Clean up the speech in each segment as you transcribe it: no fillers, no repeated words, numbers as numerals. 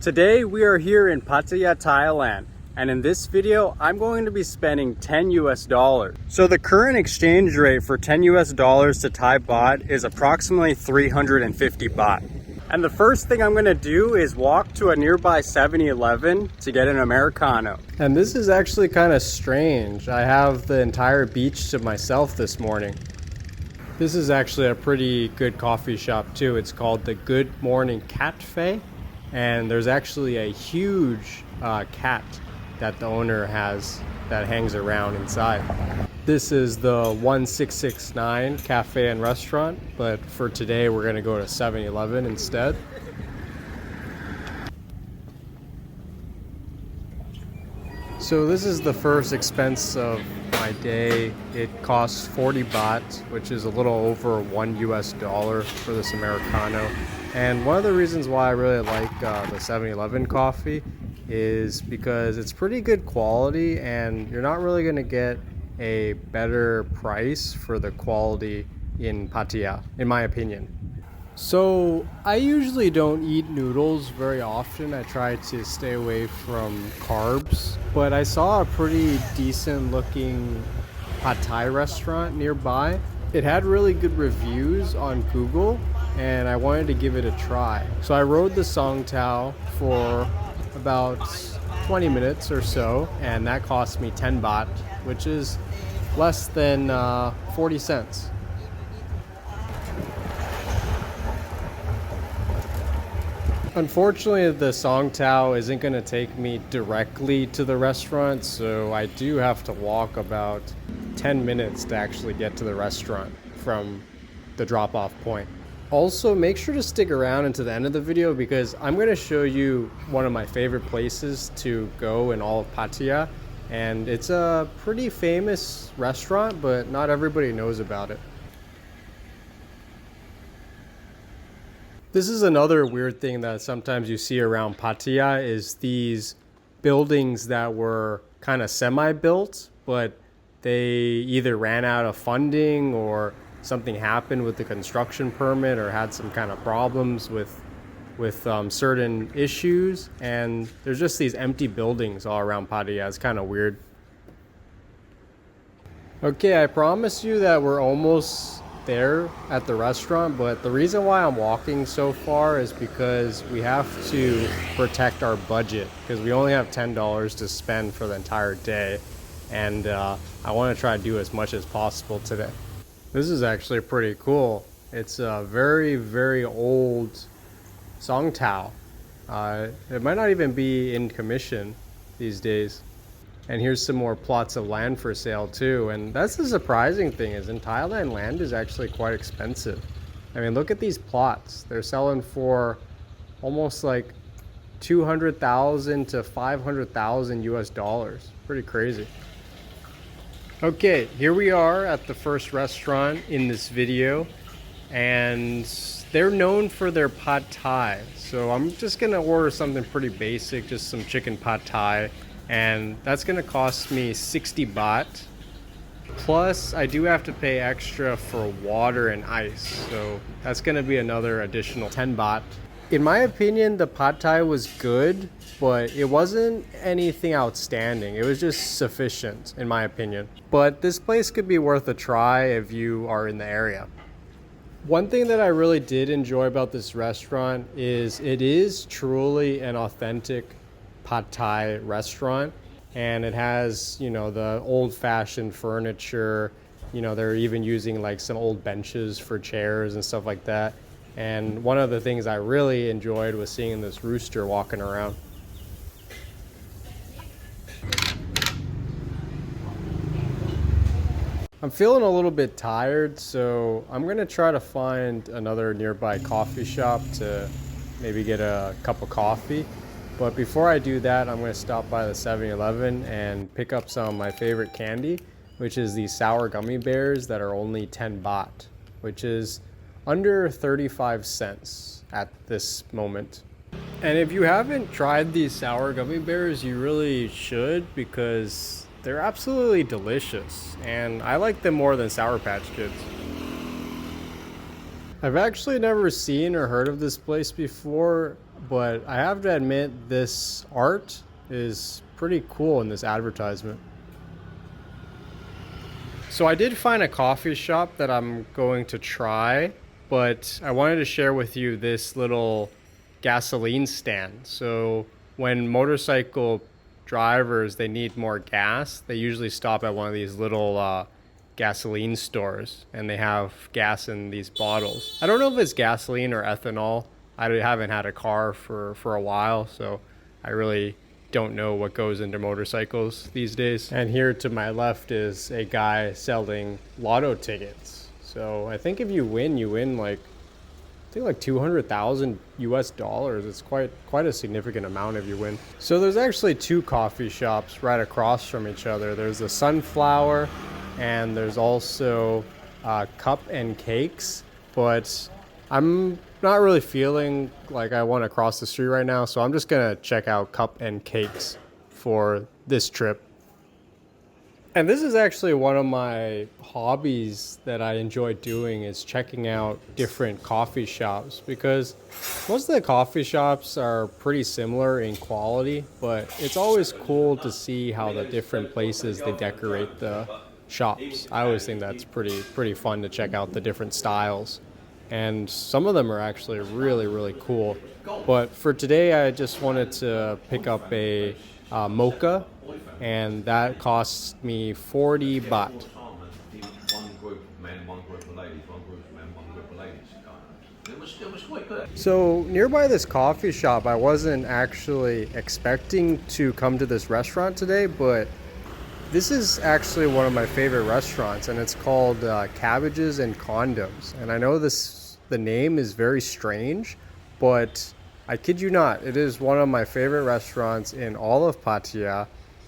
Today we are here in Pattaya, Thailand, and in this video I'm going to be spending 10 US dollars. So the current exchange rate for 10 US dollars to Thai baht is approximately 350 baht. And the first thing I'm going to do is walk to a nearby 7-Eleven to get an Americano. And this is actually kind of strange. I have the entire beach to myself this morning. This is actually a pretty good coffee shop too. It's called the Good Morning Cafe. And there's actually a huge cat that the owner has that hangs around inside. This is the 1669 cafe and restaurant, but for today we're gonna go to 7-Eleven instead. So this is the first expense of my day. It costs 40 baht, which is a little over $1 US for this Americano. And one of the reasons why I really like the 7-Eleven coffee is because it's pretty good quality and you're not really going to get a better price for the quality in Pattaya, in my opinion. So I usually don't eat noodles very often. I try to stay away from carbs, but I saw a pretty decent looking pad thai restaurant nearby. It had really good reviews on Google and I wanted to give it a try. So I rode the Song Tao for about 20 minutes or so, and that cost me 10 baht, which is less than 40 cents. Unfortunately, the Song Tao isn't going to take me directly to the restaurant, so I do have to walk about 10 minutes to actually get to the restaurant from the drop-off point. Also, make sure to stick around until the end of the video because I'm going to show you one of my favorite places to go in all of Pattaya. And it's a pretty famous restaurant, but not everybody knows about it. This is another weird thing that sometimes you see around Pattaya is these buildings that were kind of semi-built, but they either ran out of funding or something happened with the construction permit or had some kind of problems with certain issues, and there's just these empty buildings all around Pattaya. It's kind of weird. Okay, I promise you that we're almost there at the restaurant, but the reason why I'm walking so far is because we have to protect our budget because we only have $10 to spend for the entire day, and I want to try to do as much as possible today. This is actually pretty cool. It's a very, very old Song Tao. It might not even be in commission these days. And here's some more plots of land for sale too. And that's the surprising thing is in Thailand, land is actually quite expensive. I mean, look at these plots. They're selling for almost like 200,000 to 500,000 US dollars. Pretty crazy. Okay, here we are at the first restaurant in this video, and they're known for their pad thai. So I'm just gonna order something pretty basic, just some chicken pad thai, and that's gonna cost me 60 baht. Plus, I do have to pay extra for water and ice, so that's gonna be another additional 10 baht. In my opinion, the pad thai was good, but it wasn't anything outstanding. It was just sufficient, in my opinion. But this place could be worth a try if you are in the area. One thing that I really did enjoy about this restaurant is it is truly an authentic pad thai restaurant. And it has, you know, the old-fashioned furniture. You know, they're even using like some old benches for chairs and stuff like that. And one of the things I really enjoyed was seeing this rooster walking around. I'm feeling a little bit tired, so I'm gonna try to find another nearby coffee shop to maybe get a cup of coffee. But before I do that, I'm gonna stop by the 7-Eleven and pick up some of my favorite candy, which is these sour gummy bears that are only 10 baht, which is under 35 cents at this moment. And if you haven't tried these sour gummy bears, you really should because they're absolutely delicious. And I like them more than Sour Patch Kids. I've actually never seen or heard of this place before. but I have to admit this art is pretty cool in this advertisement. So I did find a coffee shop that I'm going to try, but I wanted to share with you this little gasoline stand. So when motorcycle drivers they need more gas, they usually stop at one of these little gasoline stores, and they have gas in these bottles. I don't know if it's gasoline or ethanol. I haven't had a car for a while, so I really don't know what goes into motorcycles these days. And here to my left is a guy selling lotto tickets. So I think if you win like I think like 200,000 US dollars. It's quite a significant amount if you win. So there's actually two coffee shops right across from each other. There's the Sunflower and there's also Cup and Cakes, but I'm not really feeling like I want to cross the street right now, so I'm just gonna check out Cup and Cakes for this trip. And this is actually one of my hobbies that I enjoy doing, is checking out different coffee shops, because most of the coffee shops are pretty similar in quality, but it's always cool to see how the different places they decorate the shops. I always think that's pretty fun to check out the different styles. And some of them are actually really cool. But for today, I just wanted to pick up a mocha, and that costs me 40 baht. So nearby this coffee shop, I wasn't actually expecting to come to this restaurant today, but this is actually one of my favorite restaurants, and it's called Cabbages and Condoms. And I know the name is very strange, but I kid you not, it is one of my favorite restaurants in all of Pattaya.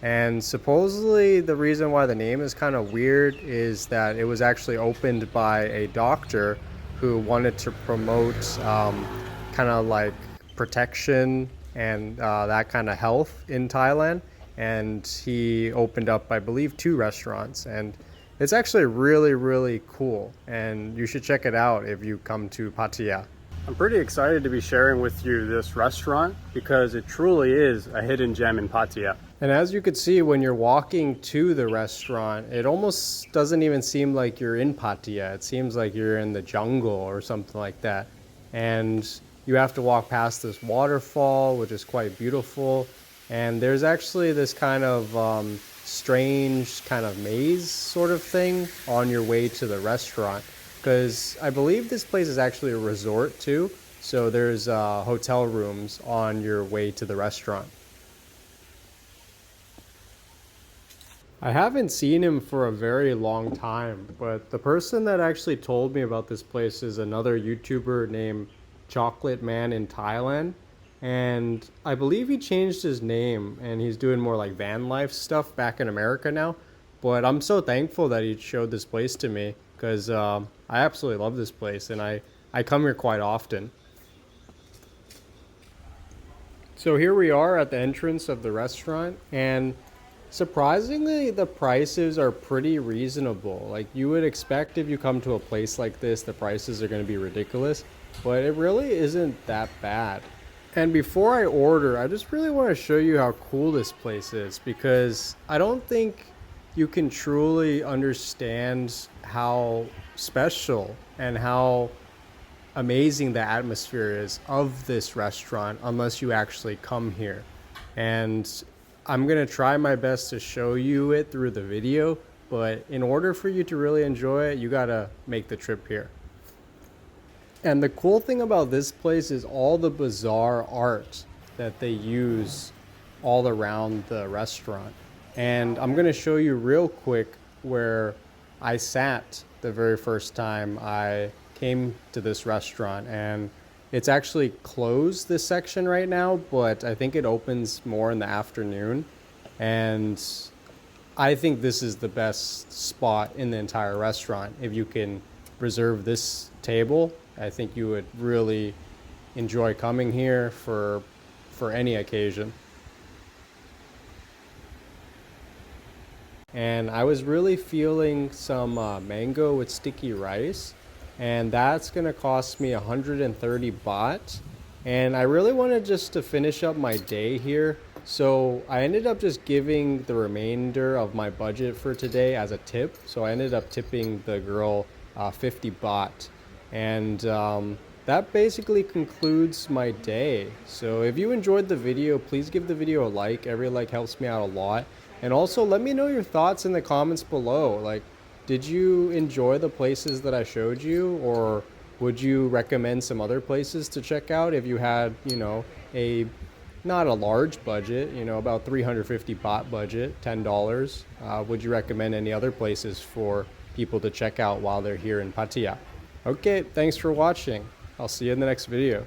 And supposedly the reason why the name is kind of weird is that it was actually opened by a doctor who wanted to promote kind of like protection and that kind of health in Thailand. And he opened up, I believe, 2 restaurants. And it's actually really cool. And you should check it out if you come to Pattaya. I'm pretty excited to be sharing with you this restaurant because it truly is a hidden gem in Pattaya. And as you could see when you're walking to the restaurant, it almost doesn't even seem like you're in Pattaya. It seems like you're in the jungle or something like that. And you have to walk past this waterfall, which is quite beautiful. And there's actually this kind of strange kind of maze sort of thing on your way to the restaurant. Because I believe this place is actually a resort too. So there's hotel rooms on your way to the restaurant. I haven't seen him for a very long time, but the person that actually told me about this place is another YouTuber named Chocolate Man in Thailand. And I believe he changed his name and he's doing more like van life stuff back in America now. But I'm so thankful that he showed this place to me, because I absolutely love this place and I come here quite often. So here we are at the entrance of the restaurant, and surprisingly the prices are pretty reasonable. Like you would expect if you come to a place like this, the prices are going to be ridiculous, but it really isn't that bad. And before I order, I just really want to show you how cool this place is, because I don't think you can truly understand how special and how amazing the atmosphere is of this restaurant unless you actually come here. And I'm going to try my best to show you it through the video, but in order for you to really enjoy it, you got to make the trip here. And the cool thing about this place is all the bizarre art that they use all around the restaurant. And I'm going to show you real quick where I sat the very first time I came to this restaurant. And it's actually closed, this section right now, but I think it opens more in the afternoon. And I think this is the best spot in the entire restaurant. If you can reserve this table, I think you would really enjoy coming here for any occasion. And I was really feeling some mango with sticky rice, and that's gonna cost me 130 baht. And I really wanted just to finish up my day here. So I ended up just giving the remainder of my budget for today as a tip. So I ended up tipping the girl 50 baht. And that basically concludes my day. So if you enjoyed the video, please give the video a like. Every like helps me out a lot. And also let me know your thoughts in the comments below. Like, did you enjoy the places that I showed you, or would you recommend some other places to check out if you had, a not a large budget, about 350 baht budget, $10? Would you recommend any other places for people to check out while they're here in Pattaya? Okay, thanks for watching. I'll see you in the next video.